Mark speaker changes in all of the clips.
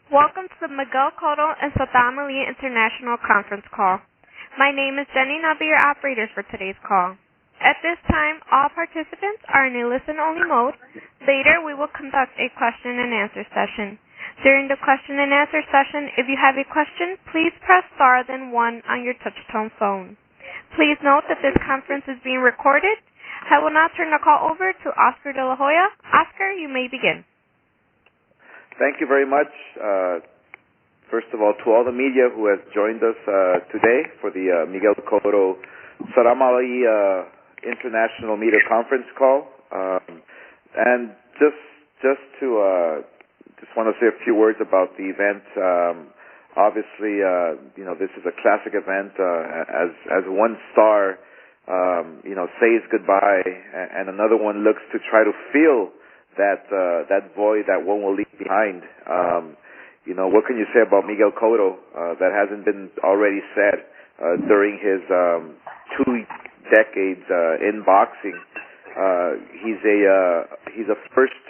Speaker 1: Welcome to the Miguel Cotto and Sadam International Conference Call. My name is Jenny and I'll be your operator for today's call. At this time, all participants are in a listen-only mode. Later, we will conduct a question-and-answer session. During the question-and-answer session, if you have a question, please press star then 1 on your touch-tone phone. Please note that this conference is being recorded. I will now turn the call over to Oscar De La Hoya. Oscar, you may begin.
Speaker 2: Thank you very much. First of all, to all the media who has joined us today for the Miguel Cotto Sadam International Media Conference Call. And just want to say a few words about the event. Obviously, this is a classic event. As one star, says goodbye, and another one looks to try to fill that void that one will leave behind. What can you say about Miguel Cotto that hasn't been already said during his 2 decades in boxing? He's a first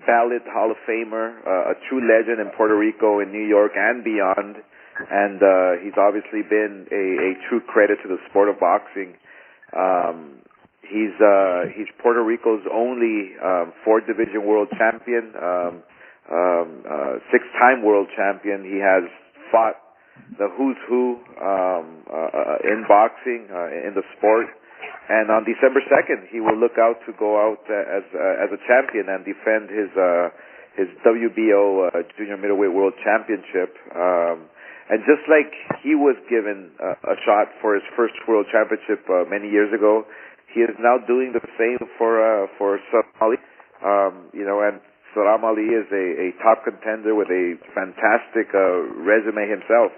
Speaker 2: ballot Hall of Famer, a true legend in Puerto Rico, in New York, and beyond. And he's obviously been a true credit to the sport of boxing. He's Puerto Rico's only 4-division world champion, 6-time world champion. He has fought the who's who in boxing, in the sport. And on December 2nd, he will look out to go out as a champion and defend his WBO junior middleweight world championship. And just like he was given a shot for his first world championship many years ago, he is now doing the same for Sadam Ali. And Sadam Ali is a top contender with a fantastic resume himself.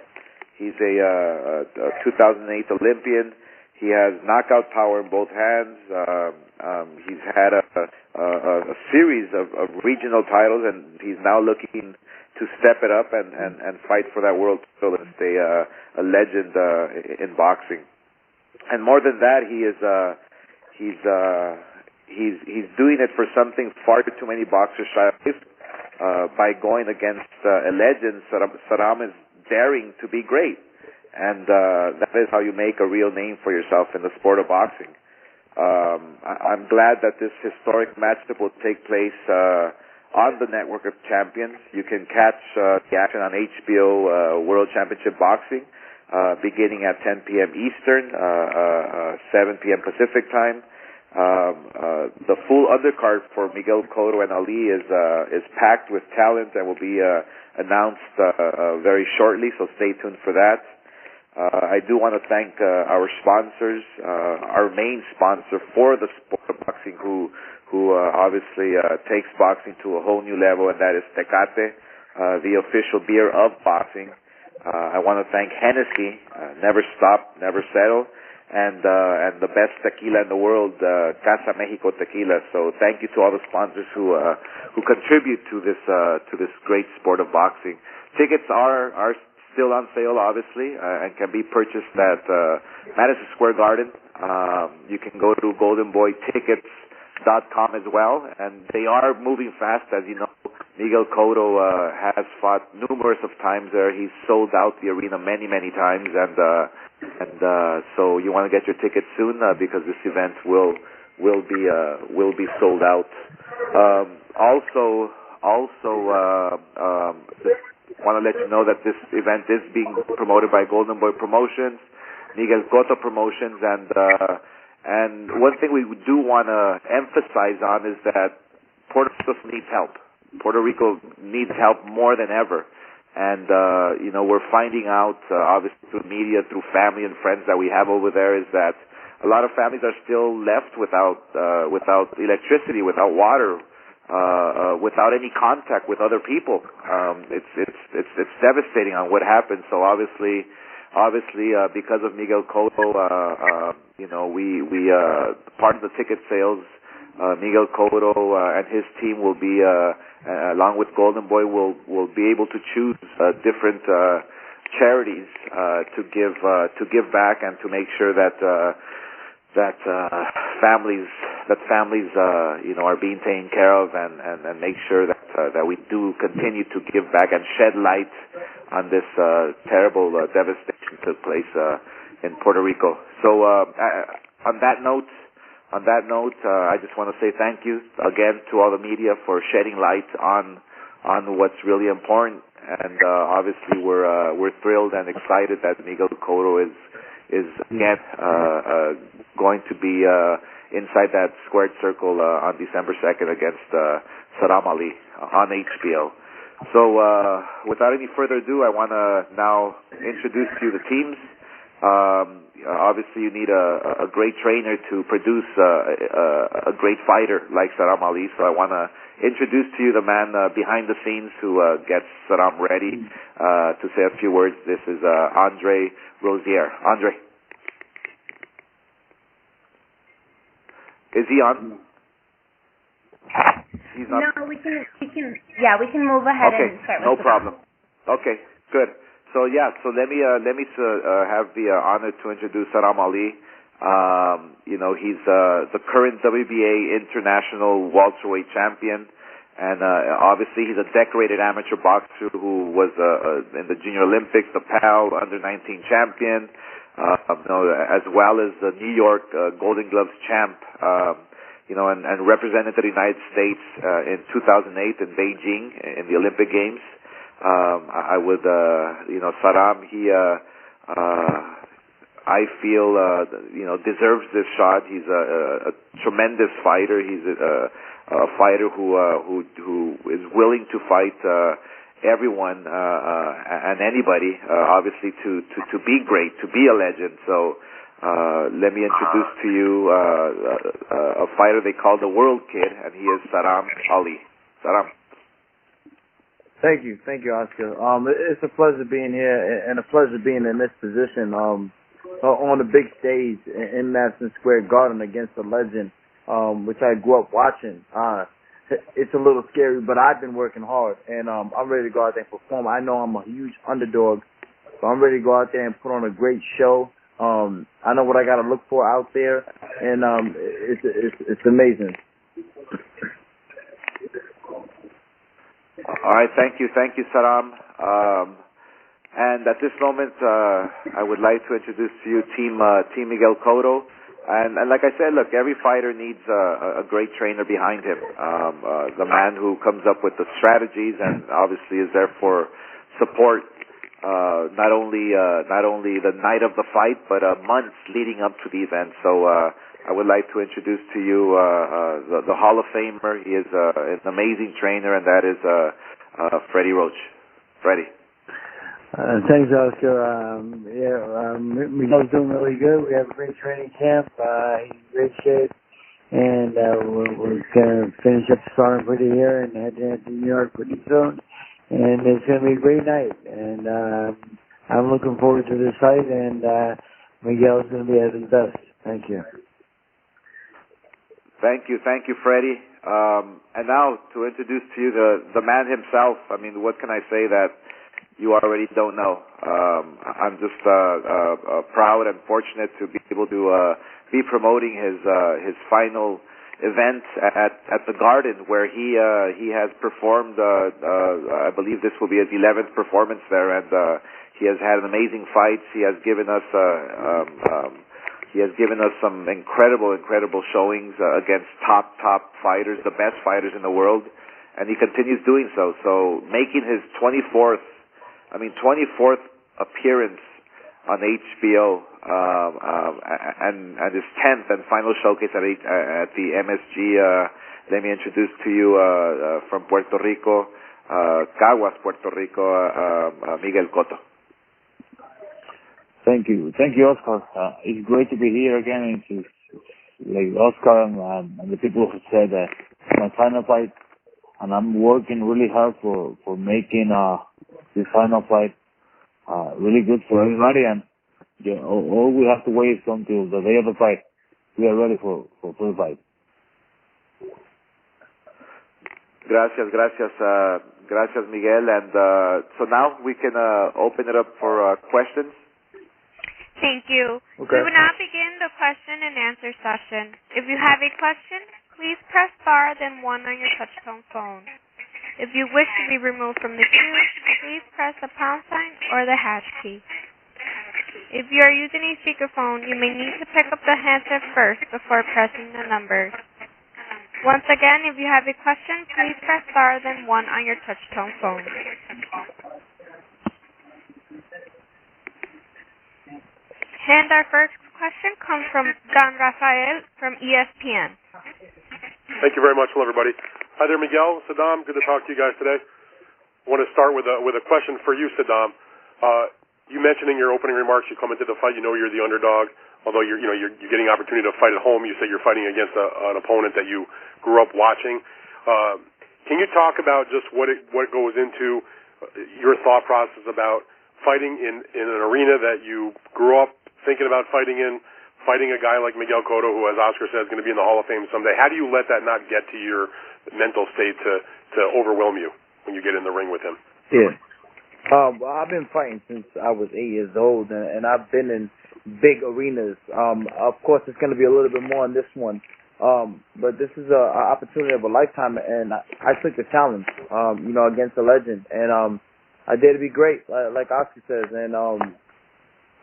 Speaker 2: He's a 2008 Olympian. He has knockout power in both hands. He's had a series of regional titles, and he's now looking to step it up and fight for that world title and stay a legend in boxing. And more than that, he's doing it for something far too many boxers shy of by going against a legend. Sadam is daring to be great, and that is how you make a real name for yourself in the sport of boxing. I'm glad that this historic matchup will take place on the Network of Champions. You can catch the action on HBO World Championship Boxing beginning at 10 p.m. Eastern, 7 p.m. Pacific time. The full undercard for Miguel Cotto and Ali is packed with talent and will be announced very shortly, so stay tuned for that. I do want to thank our sponsors, our main sponsor for the sport of boxing, who obviously takes boxing to a whole new level, and that is Tecate, the official beer of boxing. I want to thank Hennessy, never stop, never settle, and the best tequila in the world, Casa Mexico Tequila. So thank you to all the sponsors who contribute to this great sport of boxing. Tickets are still on sale, obviously, and can be purchased at Madison Square Garden. You can go to goldenboytickets.com as well, and they are moving fast. As you know, Miguel Cotto has fought numerous of times there. He's sold out the arena many times, and so you want to get your tickets soon because this event will be sold out. Also, want to let you know that this event is being promoted by Golden Boy Promotions, Miguel Cotto Promotions, and one thing we do want to emphasize on is that Puerto Rico needs help. Puerto Rico needs help more than ever. And, we're finding out, obviously through media, through family and friends that we have over there, is that a lot of families are still left without electricity, without water, without any contact with other people. It's devastating on what happened. So obviously, because of Miguel Cotto, we part of the ticket sales, Miguel Cotto and his team will be, along with Golden Boy, will be able to choose different charities to give back and to make sure that families families are being taken care of, and make sure that we do continue to give back and shed light on this terrible devastation that took place in Puerto Rico. So on that note, I just want to say thank you again to all the media for shedding light on what's really important. And obviously, we're thrilled and excited that Miguel Cotto is again going to be inside that squared circle on December 2nd against Sadam Ali on HBO. So without any further ado, I want to now introduce to you the teams. Obviously, you need a great trainer to produce a great fighter like Sadam Ali. So I want to introduce to you the man behind the scenes who gets Sadam ready to say a few words. This is Andre Rosier. Andre, is he on? He's not.
Speaker 3: No, we can. Yeah, we can move ahead and start with
Speaker 2: no problem. Okay, good. So let me have the honor to introduce Sadam Ali. He's the current WBA international welterweight champion, and obviously he's a decorated amateur boxer who was in the Junior Olympics, the PAL under-19 champion, as well as the New York Golden Gloves champ, and represented the United States in 2008 in Beijing in the Olympic Games. I would, Sadam, I feel, deserves this shot. He's a tremendous fighter. He's a fighter who is willing to fight everyone and anybody, obviously, to be great, to be a legend. So let me introduce to you a fighter they call the World Kid, and he is Sadam Ali. Sadam.
Speaker 4: Thank you, Oscar. It's a pleasure being here and a pleasure being in this position on the big stage in Madison Square Garden against a legend, which I grew up watching. It's a little scary, but I've been working hard, and I'm ready to go out there and perform. I know I'm a huge underdog, so I'm ready to go out there and put on a great show. I know what I got to look for out there, and it's amazing.
Speaker 2: All right, thank you, Sadam. And at this moment, I would like to introduce to you Team Miguel Cotto. And like I said, look, every fighter needs a great trainer behind him, the man who comes up with the strategies and obviously is there for support, not only the night of the fight, but months leading up to the event. So I would like to introduce to you the Hall of Famer. He is an amazing trainer, and that is Freddie Roach. Freddie.
Speaker 5: Thanks, Oscar. Miguel's doing really good. We have a great training camp. He's in great shape, and we're going to finish up the starting for the year and head to New York pretty soon. And it's going to be a great night, and I'm looking forward to this fight, and Miguel's going to be at his best. Thank you.
Speaker 2: Thank you, Freddie. And now to introduce to you the man himself. I mean, what can I say that you already don't know? I'm just proud and fortunate to be able to be promoting his final event at the Garden, where he has performed. I believe this will be his 11th performance there, and he has had amazing fights. He has given us some incredible showings against top fighters, the best fighters in the world, and he continues doing so. So making his 24th appearance on HBO, and his 10th and final showcase at the MSG. Let me introduce to you from Puerto Rico, Caguas, Puerto Rico, Miguel Cotto.
Speaker 6: Thank you, Oscar. It's great to be here again. It's like Oscar and the people who said that my final fight, and I'm working really hard for making this final fight really good for everybody. And all we have to wait is until the day of the fight. We are ready for the fight.
Speaker 2: Gracias, Miguel. And so now we can open it up for questions.
Speaker 1: Thank you.
Speaker 4: Okay.
Speaker 1: We will now begin the question and answer session. If you have a question, please press star then 1 on your touch-tone phone. If you wish to be removed from the queue, please press the pound sign or the hash key. If you are using a speakerphone, you may need to pick up the handset first before pressing the numbers. Once again, if you have a question, please press star then 1 on your touch-tone phone. And our first question comes from Don Rafael from ESPN.
Speaker 7: Thank you very much. Hello, everybody. Hi there, Miguel, Sadam. Good to talk to you guys today. I want to start with a question for you, Sadam. You mentioned in your opening remarks you come into the fight, you know you're the underdog. Although you're getting opportunity to fight at home, you say you're fighting against an opponent that you grew up watching. Can you talk about just what goes into your thought process about fighting in an arena that you grew up thinking about fighting in, fighting a guy like Miguel Cotto, who, as Oscar said, is going to be in the Hall of Fame someday? How do you let that not get to your mental state to overwhelm you when you get in the ring with him?
Speaker 4: Yeah. Well, I've been fighting since I was 8 years old, and I've been in big arenas. Of course, it's going to be a little bit more in this one, but this is an opportunity of a lifetime, and I took the challenge, against a legend, and I did to be great, like Oscar says, and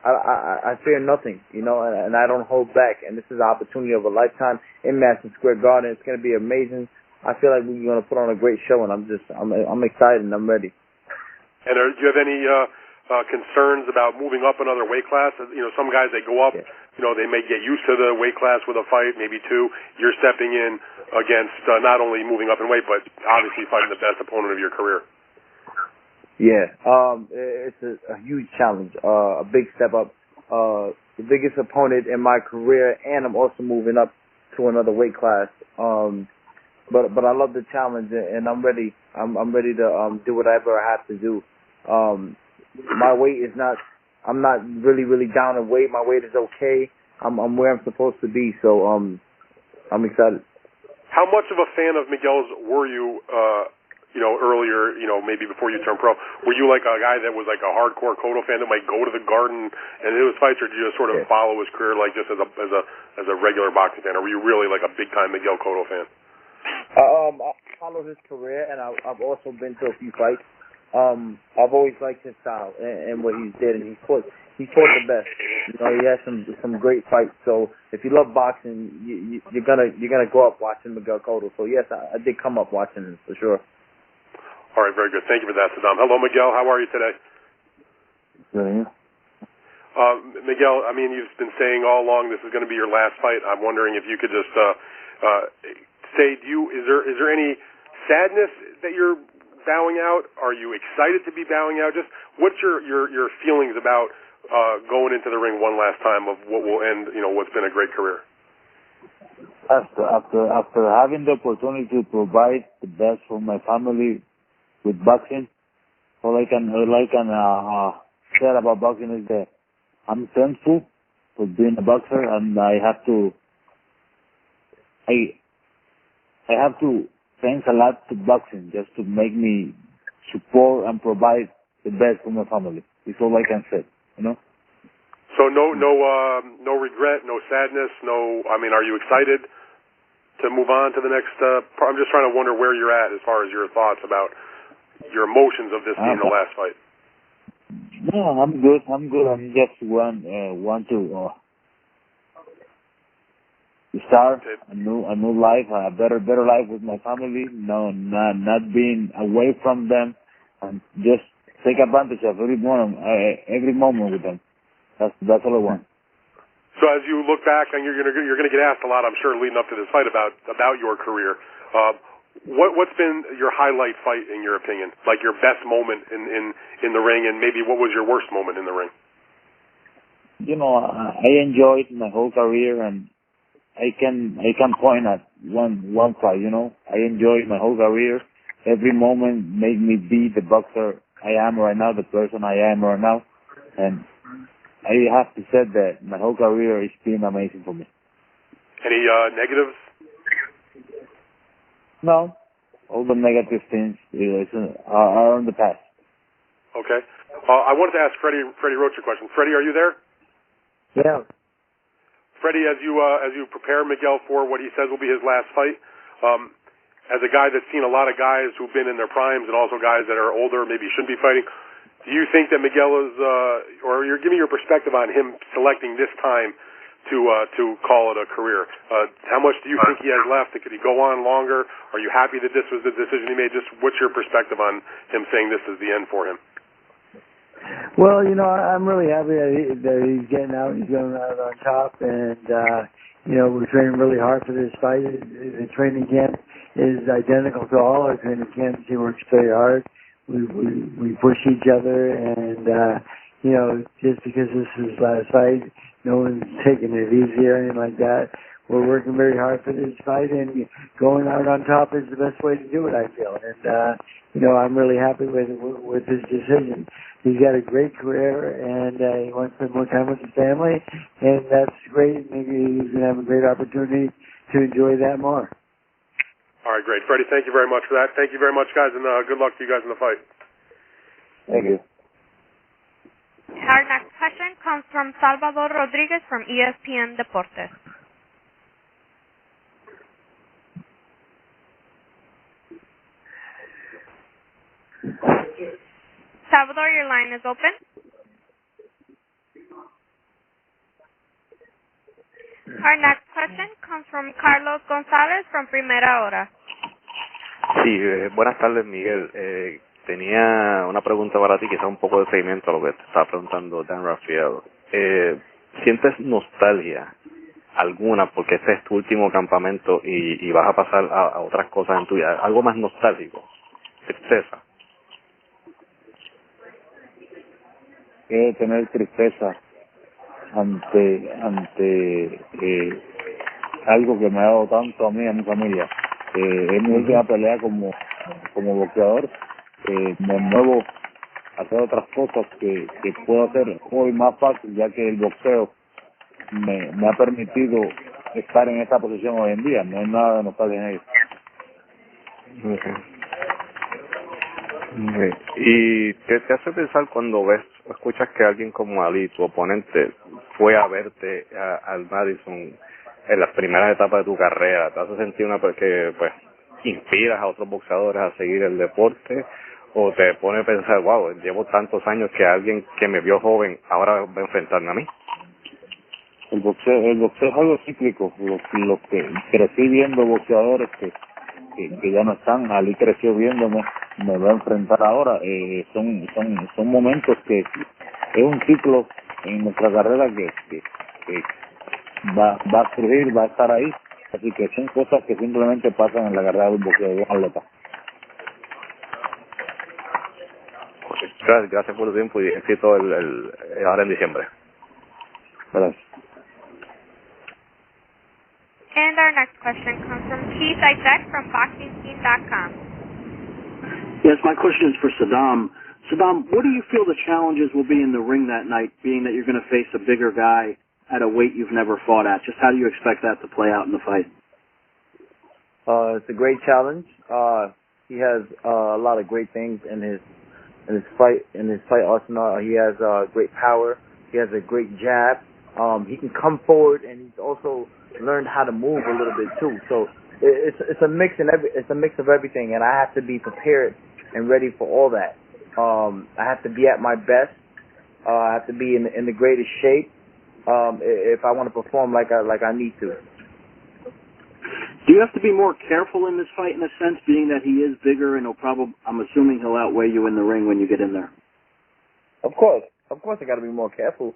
Speaker 4: I fear nothing, and I don't hold back, and this is an opportunity of a lifetime in Madison Square Garden. It's going to be amazing. I feel like we're going to put on a great show, and I'm excited and I'm ready.
Speaker 7: And do you have any concerns about moving up another weight class? Some guys, they go up,
Speaker 4: Yeah.
Speaker 7: They may get used to the weight class with a fight, maybe 2. You're stepping in against not only moving up in weight, but obviously fighting the best opponent of your career.
Speaker 4: Yeah, it's a huge challenge, a big step up, the biggest opponent in my career, and I'm also moving up to another weight class. But I love the challenge, and I'm ready. I'm ready to do whatever I have to do. My weight is not. I'm not really down in weight. My weight is okay. I'm where I'm supposed to be. So I'm excited.
Speaker 7: How much of a fan of Miguel's were you? Earlier, maybe before you turned pro, were you like a guy that was like a hardcore Cotto fan that might go to the Garden and hit his fights, or did you just sort of follow his career like just as a regular boxing fan, or were you really like a big time Miguel Cotto fan?
Speaker 4: I followed his career, and I've also been to a few fights. I've always liked his style and what he did, and he fought the best. He had some great fights. So if you love boxing, you're gonna go up watching Miguel Cotto. So yes, I did come up watching him for sure.
Speaker 7: All right, very good. Thank you for that, Sadam. Hello, Miguel. How are you today?
Speaker 6: Good.
Speaker 7: Miguel, you've been saying all along this is going to be your last fight. I'm wondering if you could just say, is there any sadness that you're bowing out? Are you excited to be bowing out? Just what's your feelings about going into the ring one last time of what will end, what's been a great career?
Speaker 6: After having the opportunity to provide the best for my family with boxing, all I can say about boxing is that I'm thankful for being a boxer, and I have to thanks a lot to boxing just to make me support and provide the best for my family. It's all I can say,
Speaker 7: So no regret, no sadness, are you excited to move on to the next? I'm just trying to wonder where you're at as far as your thoughts about your emotions of this being the last fight.
Speaker 6: No, I'm good. I'm just want to start a new life, a better life with my family. No, not being away from them, and just take advantage of every moment with them. That's all I want.
Speaker 7: So as you look back, and you're gonna get asked a lot, I'm sure, leading up to this fight about your career. What's been your highlight fight in your opinion? Like your best moment in the ring, and maybe what was your worst moment in the ring?
Speaker 6: I enjoyed my whole career, and I can point at one fight. I enjoyed my whole career. Every moment made me be the boxer I am right now, the person I am right now, and I have to say that my whole career has been amazing for me.
Speaker 7: Any negatives?
Speaker 6: No, all the negative things are in the past.
Speaker 7: Okay. I wanted to ask Freddie Roach a question. Freddie, are you there?
Speaker 5: Yeah.
Speaker 7: Freddie, as you prepare Miguel for what he says will be his last fight, as a guy that's seen a lot of guys who've been in their primes and also guys that are older, maybe shouldn't be fighting, do you think that Miguel is, or you're giving your perspective on him selecting this time to call it a career? How much do you think he has left? Could he go on longer? Are you happy that this was the decision he made? Just what's your perspective on him saying this is the end for him?
Speaker 5: Well, I'm really happy that he's getting out. He's going out on top, and we're training really hard for this fight. The training camp is identical to all our training camps. He works very hard. We push each other, and just because this is his last fight, no one's taking it easy or anything like that. We're working very hard for this fight, and going out on top is the best way to do it, I feel. And I'm really happy with his decision. He's got a great career, and he wants to spend more time with his family, and that's great. Maybe he's going to have a great opportunity to enjoy that more.
Speaker 7: All right, great. Freddie, thank you very much for that. Thank you very much, guys, and good luck to you guys in the fight.
Speaker 6: Thank you.
Speaker 1: Our next question comes from Salvador Rodriguez from ESPN Deportes. Salvador, your line is open. Our next question comes from Carlos González from Primera Hora.
Speaker 8: Sí, buenas tardes, Miguel. Tenía una pregunta para ti, quizá un poco de seguimiento a lo que te estaba preguntando Dan Rafael. ¿Sientes nostalgia alguna porque este es tu último campamento y vas a pasar a otras cosas en tu vida? ¿Algo más nostálgico? ¿Tristeza?
Speaker 6: Tener tristeza ante algo que me ha dado tanto a mí y a mi familia. Es mi última pelea como boxeador. Me muevo a hacer otras cosas que puedo hacer hoy más fácil, ya que el boxeo me ha permitido estar en esta posición hoy en día. No hay nada de nostalgia en ello.
Speaker 8: Okay. ¿Y qué te hace pensar cuando escuchas que alguien como Ali, tu oponente, fue a verte al Madison en las primeras etapas de tu carrera? ¿Te hace sentir que inspiras a otros boxeadores a seguir el deporte? ¿O te pone a pensar, wow, llevo tantos años que alguien que me vio joven ahora va a enfrentarme a mí?
Speaker 6: El boxeo es algo cíclico. Los que crecí viendo boxeadores que ya no están, Ali creció viéndome, me va a enfrentar ahora. Son momentos que es un ciclo en nuestra carrera que va a surgir, va a estar ahí. Así que son cosas que simplemente pasan en la carrera de un boxeador atleta.
Speaker 8: Gracias por tu tiempo y éxito ahora en diciembre.
Speaker 6: Gracias.
Speaker 1: And our next question comes from Keith Isaac from BoxingScene.com.
Speaker 9: Yes, my question is for Sadam. Sadam, what do you feel the challenges will be in the ring that night, being that you're going to face a bigger guy at a weight you've never fought at? Just how do you expect that to play out in the fight?
Speaker 4: It's a great challenge. He has a lot of great things in his fight arsenal. He has great power. He has a great jab. He can come forward, and he's also learned how to move a little bit too. So it's a mix of everything, and I have to be prepared and ready for all that. I have to be at my best. I have to be in the greatest shape if I want to perform like I need to.
Speaker 9: Do you have to be more careful in this fight, in a sense, being that he is bigger and I'm assuming he'll outweigh you in the ring when you get in there? Of course,
Speaker 4: I got to be more careful.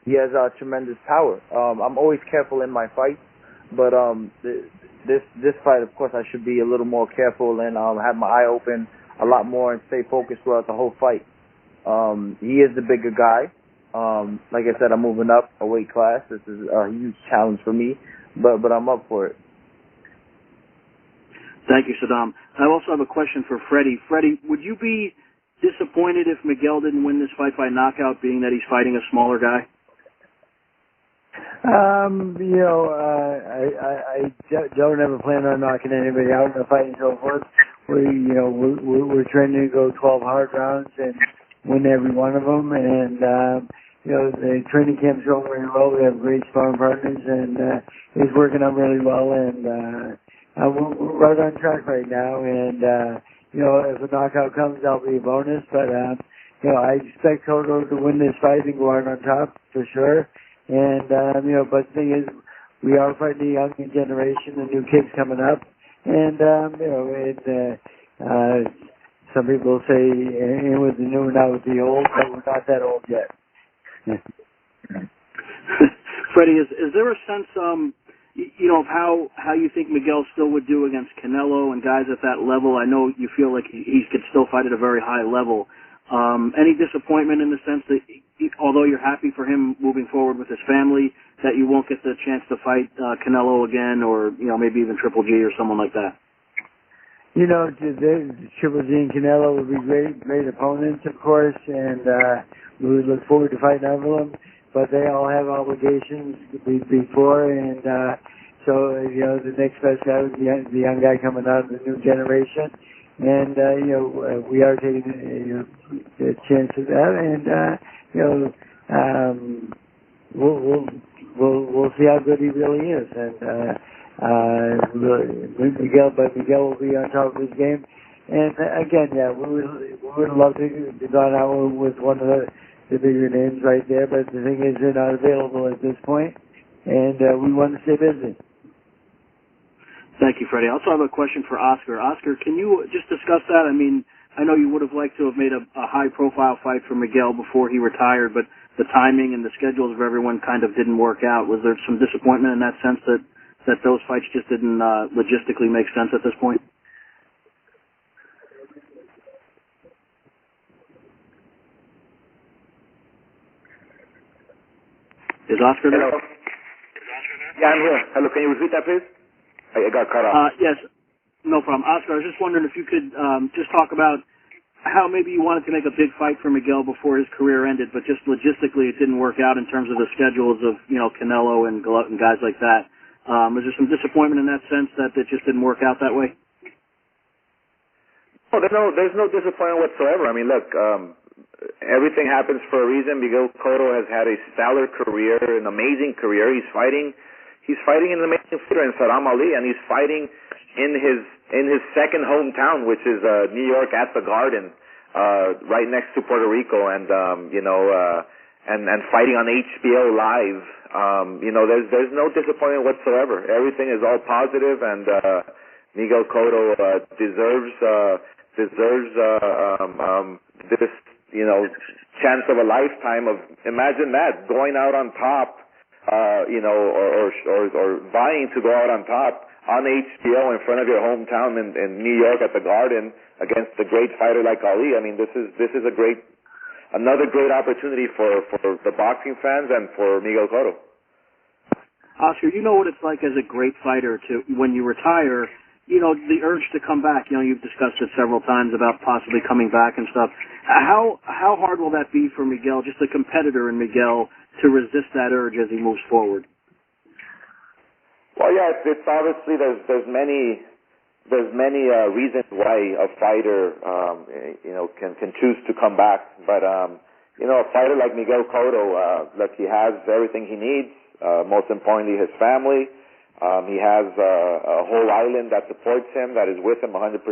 Speaker 4: He has tremendous power. I'm always careful in my fights, but this fight, of course, I should be a little more careful and have my eye open a lot more and stay focused throughout the whole fight. He is the bigger guy. Like I said, I'm moving up a weight class. This is a huge challenge for me, but I'm up for it.
Speaker 9: Thank you, Sadam. I also have a question for Freddie. Freddie, would you be disappointed if Miguel didn't win this fight by knockout, being that he's fighting a smaller guy?
Speaker 5: I don't ever plan on knocking anybody out in a fight and so forth. We're training to go 12 hard rounds and win every one of them, and the training camp's going really well. We have great sparring partners, and it's working out really well. And we're right on track right now. And if a knockout comes, that'll be a bonus. But I expect Cotto to win this fight and go out on top for sure. And but the thing is, we are fighting the young generation, the new kids coming up, and some people say in with the new and out with the old, but we're not that old yet.
Speaker 9: Freddie, is there a sense, of how you think Miguel still would do against Canelo and guys at that level? I know you feel like he could still fight at a very high level. Any disappointment in the sense that, although you're happy for him moving forward with his family, that you won't get the chance to fight Canelo again, or maybe even Triple G or someone like that?
Speaker 5: Triple G and Canelo would be great opponents, of course, and we would look forward to fighting all of them. But they all have obligations before, and so the next best guy was the young guy coming out of the new generation, and we are taking a chance of that, and we'll see how good he really is, and. Miguel will be on top of his game, and again, we would love to go out with one of the bigger names right there, but the thing is, they're not available at this point, and we want to stay busy.
Speaker 9: Thank you, Freddie. I also have a question for Oscar. Oscar, can you just discuss that? I mean, I know you would have liked to have made a high-profile fight for Miguel before he retired, but the timing and the schedules of everyone kind of didn't work out. Was there some disappointment in that sense that those fights just didn't logistically make sense at this point? Is Oscar there?
Speaker 2: Hello. Yeah, I'm here. Hello, can you repeat that, please? I got cut off.
Speaker 9: Yes, no problem. Oscar, I was just wondering if you could just talk about how maybe you wanted to make a big fight for Miguel before his career ended, but just logistically it didn't work out in terms of the schedules of, Canelo and guys like that. Was there some disappointment in that sense that it just didn't work out that way?
Speaker 2: Oh, there's no disappointment whatsoever. I mean, look, everything happens for a reason. Miguel Cotto has had a stellar career, an amazing career. He's fighting in an amazing fighter in Sadam Ali, and he's fighting in his second hometown, which is New York at the Garden, right next to Puerto Rico, and and fighting on HBO Live. There's no disappointment whatsoever. Everything is all positive, and Miguel Cotto deserves this chance of a lifetime of, imagine that, going out on top, or vying to go out on top on HBO in front of your hometown in New York at the Garden against a great fighter like Ali. I mean, this is another great opportunity for the boxing fans and for Miguel Cotto.
Speaker 9: Oscar, you know what it's like as a great fighter to, when you retire, the urge to come back. You've discussed it several times about possibly coming back and stuff. How hard will that be for Miguel, just a competitor in Miguel, to resist that urge as he moves forward?
Speaker 2: Well, yeah, it's obviously there's many reasons why a fighter can choose to come back, but a fighter like Miguel Cotto, look, he has everything he needs. Most importantly, his family. He has a whole island that supports him, that is with him 100%.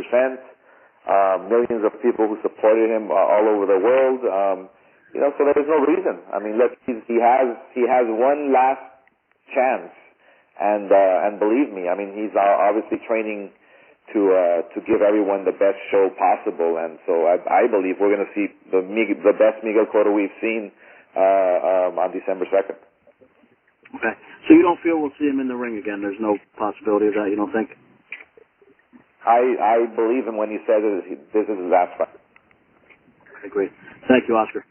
Speaker 2: Millions of people who supported him all over the world. So there's no reason. I mean, look, he has one last chance, and believe me, I mean, he's obviously training to give everyone the best show possible, and so I believe we're going to see the best Miguel Cotto we've seen on December 2nd.
Speaker 9: Okay. So you don't feel we'll see him in the ring again? There's no possibility of that, you don't think?
Speaker 2: I believe him when he says this is his last fight.
Speaker 9: I agree. Thank you, Oscar.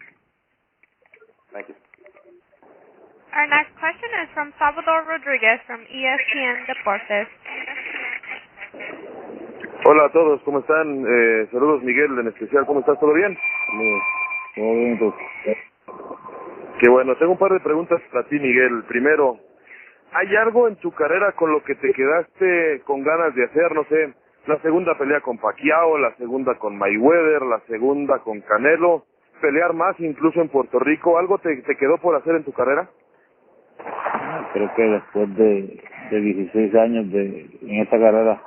Speaker 2: Thank you.
Speaker 1: Our next question is from Salvador Rodriguez from ESPN Deportes.
Speaker 10: Hola a todos, ¿cómo están? Saludos, Miguel, en especial, ¿cómo estás? ¿Todo bien?
Speaker 6: Todo bien, pues.
Speaker 10: Qué bueno, tengo un par de preguntas para ti, Miguel. Primero, ¿hay algo en tu carrera con lo que te quedaste con ganas de hacer? No sé, la segunda pelea con Pacquiao, la segunda con Mayweather, la segunda con Canelo. pelear más incluso en Puerto Rico? ¿Algo te quedó por hacer en tu carrera?
Speaker 6: Creo que después de 16 años en esta carrera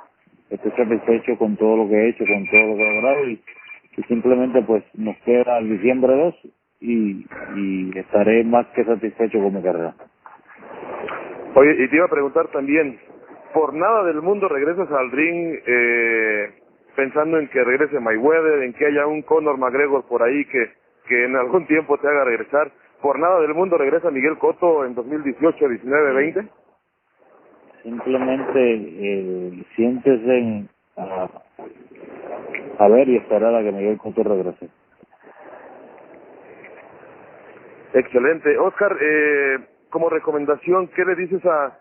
Speaker 6: estoy satisfecho con todo lo que he hecho, con todo lo que he logrado y simplemente pues nos queda el diciembre 2 y estaré más que satisfecho con mi carrera.
Speaker 10: Oye, y te iba a preguntar también, por nada del mundo regresas al ring pensando en que regrese Mayweather, en que haya un Conor McGregor por ahí que en algún tiempo te haga regresar. ¿Por nada del mundo regresa Miguel Cotto en 2018, 19, 20?
Speaker 6: Simplemente siéntese a ver y esperar a que Miguel Cotto regrese.
Speaker 10: Excelente. Oscar, como recomendación, ¿qué le dices a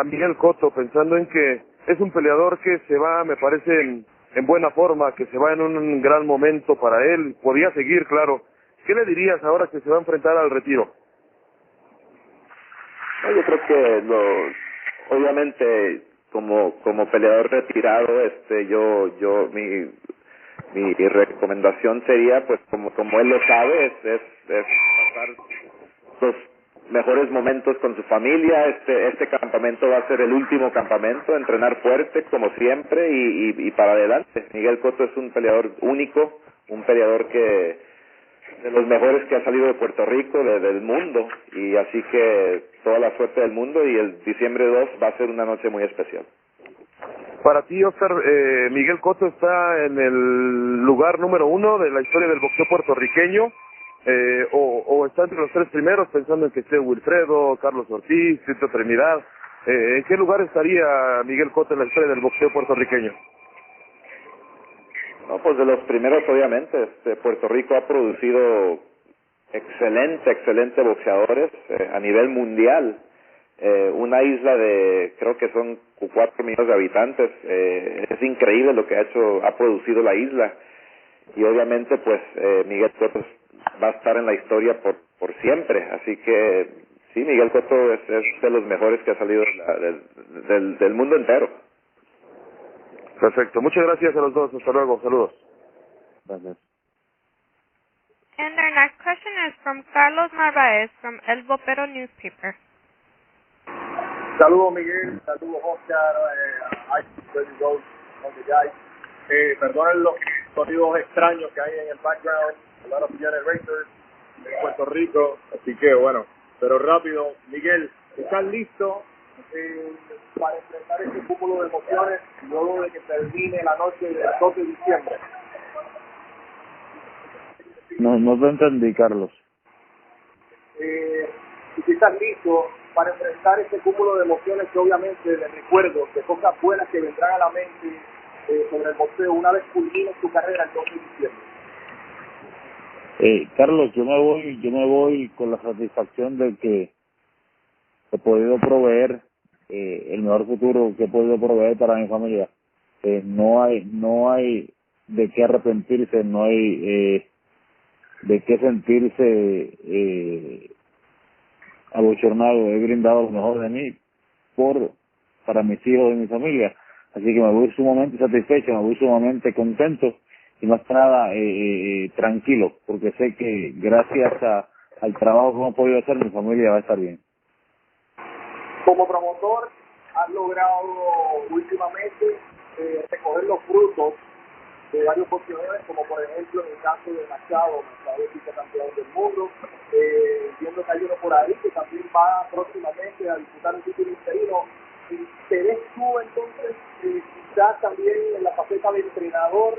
Speaker 10: Miguel Cotto pensando en que es un peleador que se va, me parece, en buena forma, que se va en un gran momento para él, podía seguir, claro? ¿Qué le dirías ahora que se va a enfrentar al retiro?
Speaker 2: No, yo creo que obviamente como peleador retirado, mi recomendación sería, pues como él lo sabe, es pasar los mejores momentos con su familia. Este campamento va a ser el último campamento, entrenar fuerte como siempre y para adelante. Miguel Cotto es un peleador único, un peleador de los mejores que ha salido de Puerto Rico, del mundo, y así que toda la suerte del mundo, y el diciembre 2 va a ser una noche muy especial.
Speaker 10: Para ti, Oscar, Miguel Cotto está en el lugar número 1 de la historia del boxeo puertorriqueño, o está entre los 3 primeros, pensando en que esté Wilfredo, Carlos Ortiz, Tito Trinidad. ¿En qué lugar estaría Miguel Cotto en la historia del boxeo puertorriqueño?
Speaker 2: No, pues de los primeros, obviamente. Puerto Rico ha producido excelente boxeadores a nivel mundial. Una isla de, creo que son 4 millones de habitantes. Es increíble lo que ha producido la isla. Y obviamente, pues, Miguel Cotto va a estar en la historia por siempre. Así que, sí, Miguel Cotto es de los mejores que ha salido del mundo entero.
Speaker 10: Perfecto. Muchas gracias a los dos. Hasta luego. Saludos.
Speaker 6: Gracias.
Speaker 1: And our next question is from Carlos Narváez from El Vocero newspaper.
Speaker 11: Saludos Miguel, saludos Oscar, perdonen los sonidos extraños que hay en el background, a lot of generators en Puerto Rico, así que bueno, pero rápido, Miguel, ¿estás listo para enfrentar este cúmulo de emociones luego de que termine la noche del 12 de diciembre?
Speaker 6: No te entendí, Carlos.
Speaker 11: Si estás listo para enfrentar este cúmulo de emociones que obviamente de recuerdos, de cosas buenas que vendrán a la mente sobre el boxeo una vez culmines tu carrera el 12 de diciembre.
Speaker 6: Carlos, yo me voy con la satisfacción de que he podido proveer el mejor futuro que he podido proveer para mi familia. No hay de qué arrepentirse, no hay de qué sentirse abochornado. He brindado lo mejor de mí para mis hijos y mi familia, así que me voy sumamente satisfecho, me voy sumamente contento y más que nada tranquilo, porque sé que gracias al trabajo que hemos podido hacer mi familia va a estar bien.
Speaker 11: Como promotor has logrado últimamente recoger los frutos de varios boxeadores, como por ejemplo en el caso de Machado es vicecampeón del mundo. Viendo que hay uno por ahí que también va próximamente a disputar un título interino. ¿Te ves tú entonces quizás también en la faceta de entrenador,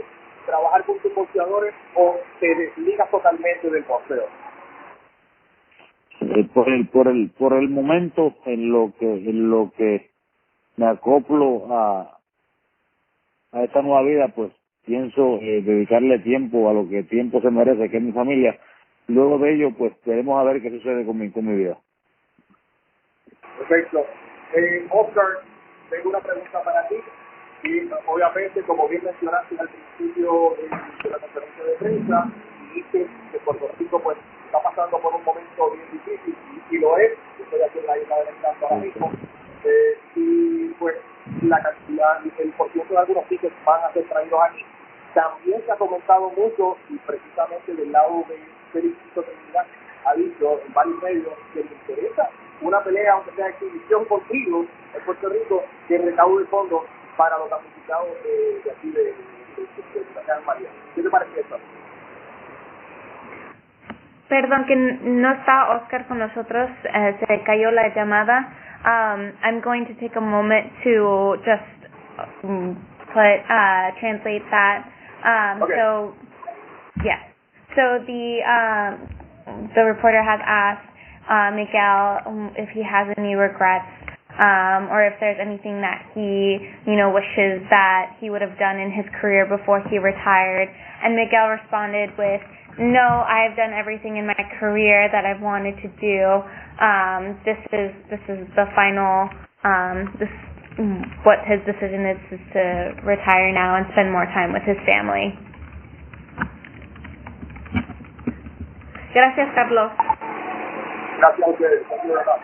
Speaker 11: trabajar con tus boxeadores, o te desligas totalmente del boxeo?
Speaker 6: Por el momento, en lo que me acoplo a esta nueva vida, pues pienso dedicarle tiempo a lo que tiempo se merece, que es mi familia. Luego de ello, pues veremos a ver qué sucede con mi vida.
Speaker 11: Perfecto. Oscar, tengo una pregunta para ti. Y obviamente, como bien mencionaste al principio de la conferencia de prensa, dijiste que Puerto Rico pues está pasando por un momento bien difícil, y lo es. Yo estoy aquí en la isla del Encanto ahora mismo. Y pues la cantidad, el porcentaje de algunos tickets van a ser traídos aquí. También se ha comentado mucho, y precisamente del lado de Felicito Trinidad ha dicho en varios medios que le interesa una pelea, aunque sea exhibición contigo en Puerto Rico, que recaude fondos para los damnificados de aquí de María. ¿Qué te parece eso?
Speaker 3: Perdón, que no está Oscar con nosotros, se cayó la llamada. I'm going to take a moment to just translate that.
Speaker 11: Okay.
Speaker 3: So, yes. So the reporter has asked Miguel if he has any regrets, or if there's anything that he, wishes that he would have done in his career before he retired. And Miguel responded with, "No, I've done everything in my career that I've wanted to do. This is the final. What his decision is to retire now and spend more time with his family." Gracias, Carlos.
Speaker 11: Gracias a ustedes. Thank you very much.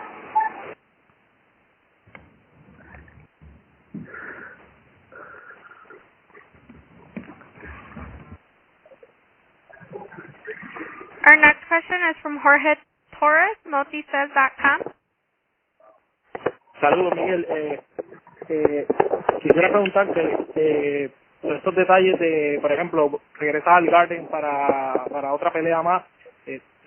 Speaker 1: Our next question is from Jorge Torres, motisays.com.
Speaker 12: Saludos, Miguel. Quisiera preguntarte por estos detalles de, por ejemplo, regresar al Garden para otra pelea más.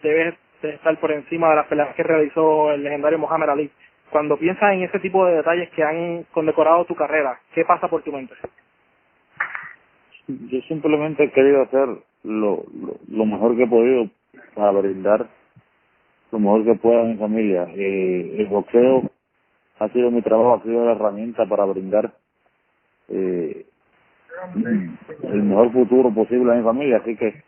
Speaker 12: Debes de estar por encima de las peleas que realizó el legendario Muhammad Ali. Cuando piensas en ese tipo de detalles que han condecorado tu carrera, ¿qué pasa por tu mente?
Speaker 6: Yo simplemente he querido hacer lo mejor que he podido para brindar lo mejor que pueda a mi familia. El boxeo ha sido mi trabajo, ha sido la herramienta para brindar el mejor futuro posible a mi familia, así que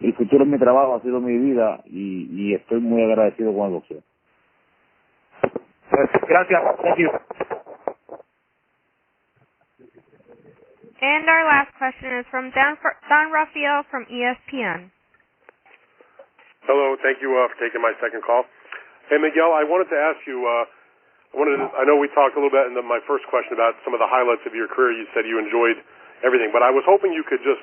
Speaker 6: el futuro es mi trabajo, ha sido mi vida y estoy muy agradecido con el boxeo.
Speaker 12: Gracias. Thank you.
Speaker 1: And our last question is from Don Rafael from ESPN.
Speaker 7: Hello, thank you for taking my second call. Hey, Miguel, I wanted to ask you, I know we talked a little bit in my first question about some of the highlights of your career. You said you enjoyed everything, but I was hoping you could just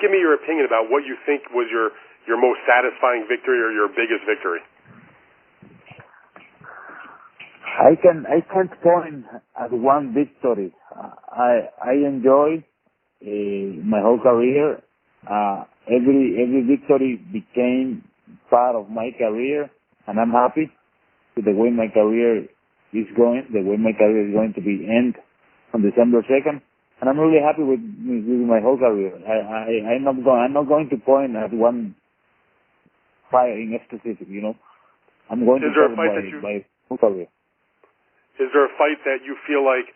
Speaker 7: give me your opinion about what you think was your most satisfying victory or your biggest victory.
Speaker 6: I can't point at one victory. I enjoy my whole career. Every victory became part of my career, and I'm happy with the way my career is going. The way my career is going to be end on December 2nd, and I'm really happy with my whole career. I'm not going to point at one fight in specific. I'm going to talk about my whole career.
Speaker 7: Is there a fight that you feel like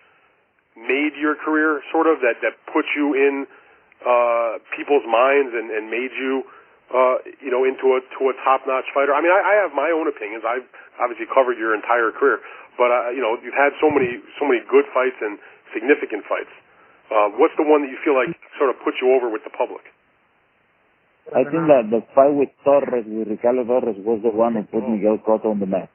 Speaker 7: made your career, sort of, that put you in people's minds and made you, into a top-notch fighter? I mean, I have my own opinions. I've obviously covered your entire career, but you've had so many good fights and significant fights. What's the one that you feel like sort of put you over with the public?
Speaker 6: I think that the fight with Ricardo Torres, was the one who put Miguel Cotto on the map.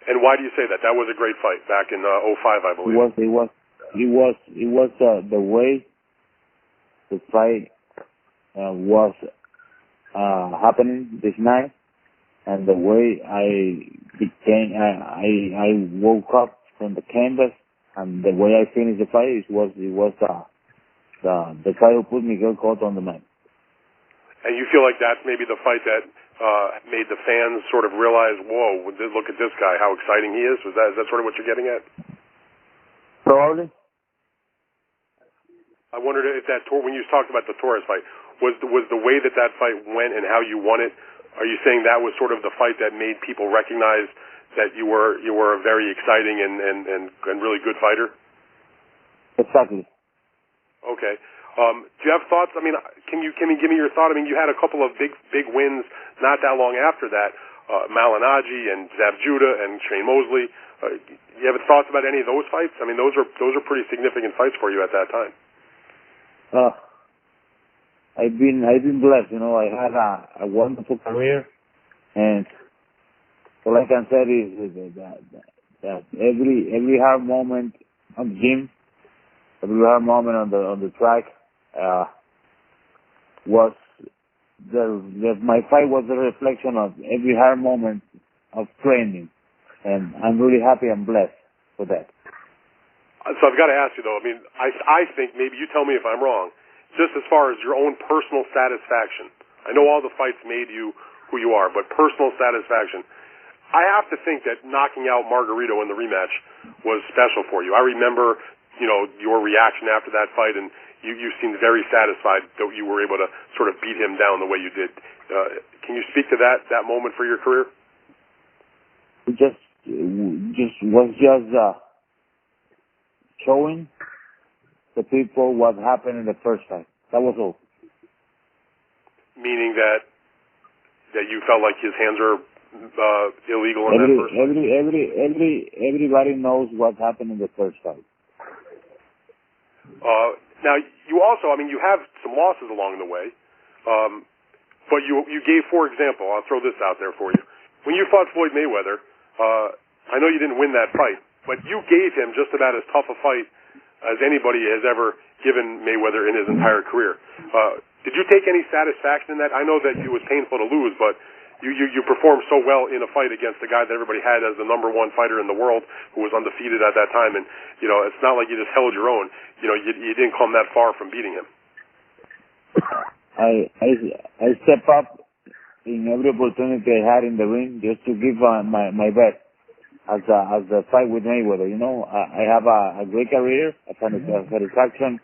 Speaker 7: And why do you say that? That was a great fight back in 2005, I believe.
Speaker 6: It was the way the fight was happening this night, and the way I woke up from the canvas, and the way I finished the fight. It was the fight who put Miguel Cotto on the map.
Speaker 7: And you feel like that's maybe the fight that made the fans sort of realize, whoa, look at this guy, how exciting he is? Is that sort of what you're getting at?
Speaker 6: Probably.
Speaker 7: I wondered if when you talked about the Torres fight, was the way that fight went and how you won it, are you saying that was sort of the fight that made people recognize that you were a very exciting and really good fighter?
Speaker 6: Exactly.
Speaker 7: Okay. Do you have thoughts? I mean, can you give me your thought? I mean, you had a couple of big wins not that long after that, Malinaji and Zab Judah and Shane Mosley. You have thoughts about any of those fights? I mean, those are pretty significant fights for you at that time.
Speaker 6: I've been blessed. I had a wonderful career, and all I can say is that every hard moment on the gym, every hard moment on the track was my fight was a reflection of every hard moment of training, and I'm really happy and blessed for that.
Speaker 7: So I've got to ask you though. I mean, I think maybe you tell me if I'm wrong. Just as far as your own personal satisfaction, I know all the fights made you who you are, but personal satisfaction, I have to think that knocking out Margarito in the rematch was special for you. I remember, your reaction after that fight, and you seemed very satisfied that you were able to sort of beat him down the way you did. Can you speak to that moment for your career?
Speaker 6: It just was showing the people what happened in the first fight. That was all. Meaning that you felt like his hands are illegal in that first fight? Everybody knows what happened in the first fight. Now, you also, you have some losses along the way, but you gave, for example, I'll throw this out there for you. When you fought Floyd Mayweather, I know you didn't win that fight, but you gave him just about as tough a fight as anybody has ever given Mayweather in his entire career. Did you take any satisfaction in that? I know that it was painful to lose, but you performed so well in a fight against the guy that everybody had as the #1 fighter in the world, who was undefeated at that time, and it's not like you just held your own. You didn't come that far from beating him. I step up in every opportunity I had in the ring just to give my best. As the fight with Mayweather, I have a great career, a satisfaction,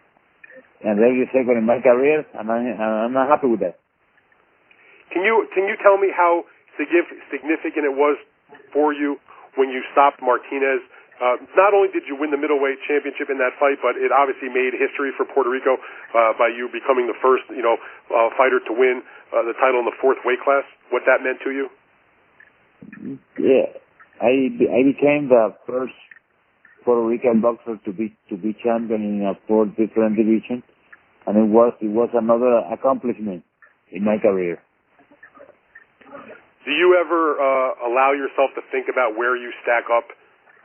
Speaker 6: and every second in my career, and I'm not happy with that. Can you tell me how significant it was for you when you stopped Martinez? Not only did you win the middleweight championship in that fight, but it obviously made history for Puerto Rico by you becoming the first, fighter to win the title in the 4th weight class. What that meant to you? Yeah. I became the first Puerto Rican boxer to be champion in 4 different divisions, and it was another accomplishment in my career. Do you ever allow yourself to think about where you stack up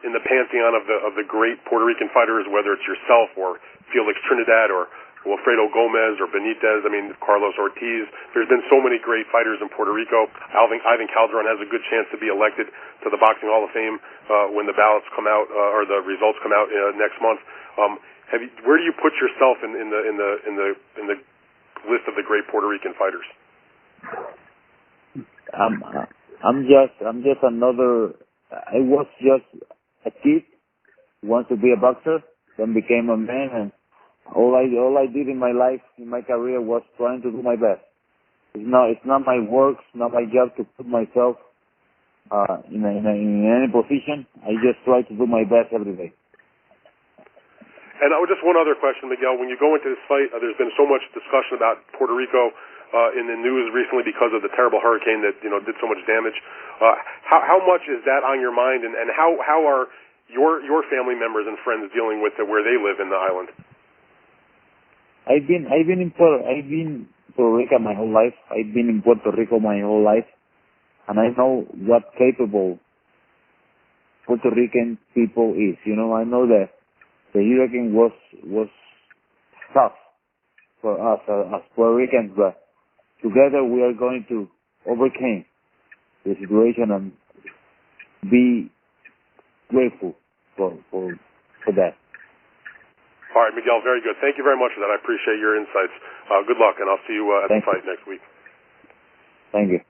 Speaker 6: in the pantheon of the great Puerto Rican fighters, whether it's yourself or Felix Trinidad or Wilfredo Gomez or Benitez, Carlos Ortiz? There's been so many great fighters in Puerto Rico. Ivan Calderon has a good chance to be elected to the Boxing Hall of Fame when the ballots come out or the results come out next month. Where do you put yourself in the list of the great Puerto Rican fighters? I'm just another. I was just a kid who wants to be a boxer, then became a man, and all I did in my life, in my career, was trying to do my best. It's not my work, it's not my job to put myself in any position. I just try to do my best every day. And just one other question, Miguel. When you go into this fight, there's been so much discussion about Puerto Rico in the news recently because of the terrible hurricane that did so much damage. How much is that on your mind, and how are your family members and friends dealing with it where they live in the island? I've been in Puerto Rico my whole life. I've been in Puerto Rico my whole life, and I know what capable Puerto Rican people is. I know that the hurricane was tough for us as Puerto Ricans, but together we are going to overcome the situation and be grateful for that. All right, Miguel, very good. Thank you very much for that. I appreciate your insights. Good luck, and I'll see you at the fight next week. Thank you.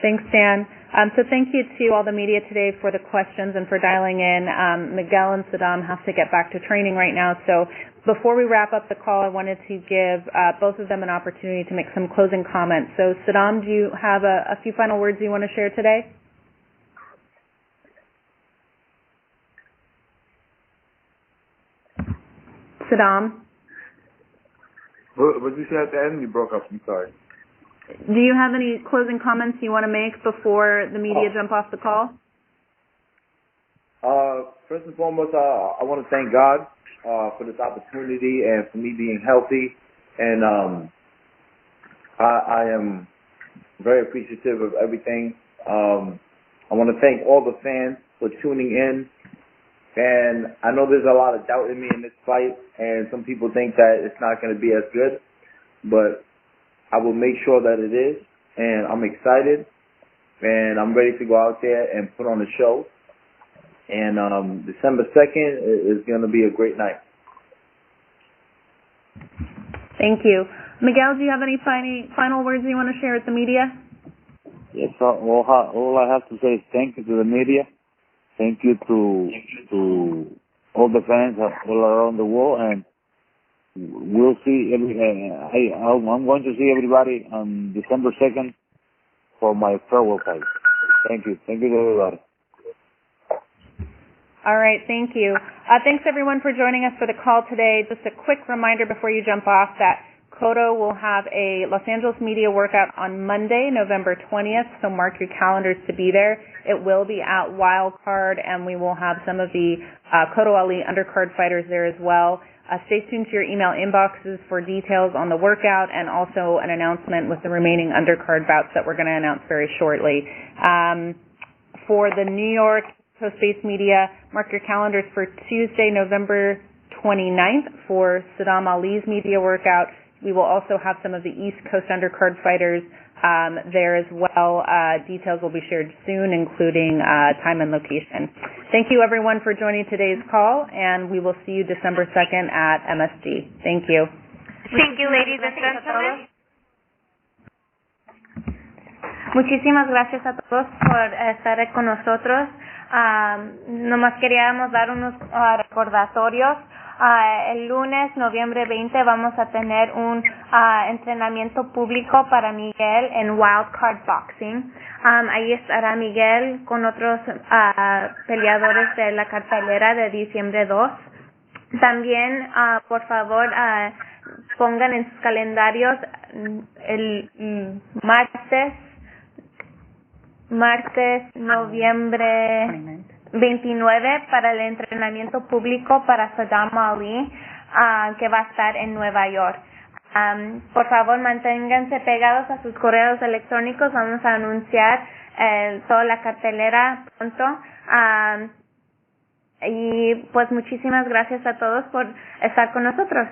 Speaker 13: Thanks, Dan. So thank you to all the media today for the questions and for dialing in. Miguel and Sadam have to get back to training right now, so before we wrap up the call, I wanted to give both of them an opportunity to make some closing comments. So Sadam, do you have a few final words you want to share today? Sadam?
Speaker 4: What did you say at the end? You broke up. I'm sorry.
Speaker 13: Do you have any closing comments you want to make before the media jump off the call?
Speaker 4: First and foremost, I want to thank God for this opportunity and for me being healthy. And I am very appreciative of everything. I want to thank all the fans for tuning in. And I know there's a lot of doubt in me in this fight, and some people think that it's not going to be as good. But I will make sure that it is, and I'm excited, and I'm ready to go out there and put on a show. And December 2nd is going to be a great night.
Speaker 13: Thank you. Miguel, do you have any final words you want to share with the media?
Speaker 6: Yes, all I have to say is thank you to the media. Thank you to all the fans all around the world, and we'll see. I'm going to see everybody on December 2nd for my farewell fight. Thank you. Thank you to everybody.
Speaker 13: All right, thank you. Thanks everyone for joining us for the call today. Just a quick reminder before you jump off that Cotto will have a Los Angeles media workout on Monday, November 20th, so mark your calendars to be there. It will be at Wildcard, and we will have some of the Cotto Ali undercard fighters there as well. Stay tuned to your email inboxes for details on the workout and also an announcement with the remaining undercard bouts that we're going to announce very shortly. For the New York Coast-based media, mark your calendars for Tuesday, November 29th for Sadam Ali's media workout. We will also have some of the East Coast undercard fighters there as well. Details will be shared soon, including time and location. Thank you, everyone, for joining today's call, and we will see you December 2nd at MSG. Thank you.
Speaker 1: Thank you, ladies and gentlemen.
Speaker 3: Muchísimas gracias a todos por estar con nosotros. Nomás queríamos dar unos recordatorios. El lunes, noviembre 20, vamos a tener un entrenamiento público para Miguel en Wildcard Boxing. Ahí estará Miguel con otros peleadores de la cartelera de diciembre 2. También, por favor, pongan en sus calendarios el martes, noviembre 29 para el entrenamiento público para Sadam Ali, que va a estar en Nueva York. Por favor, manténganse pegados a sus correos electrónicos. Vamos a anunciar toda la cartelera pronto. Y pues muchísimas gracias a todos por estar con nosotros.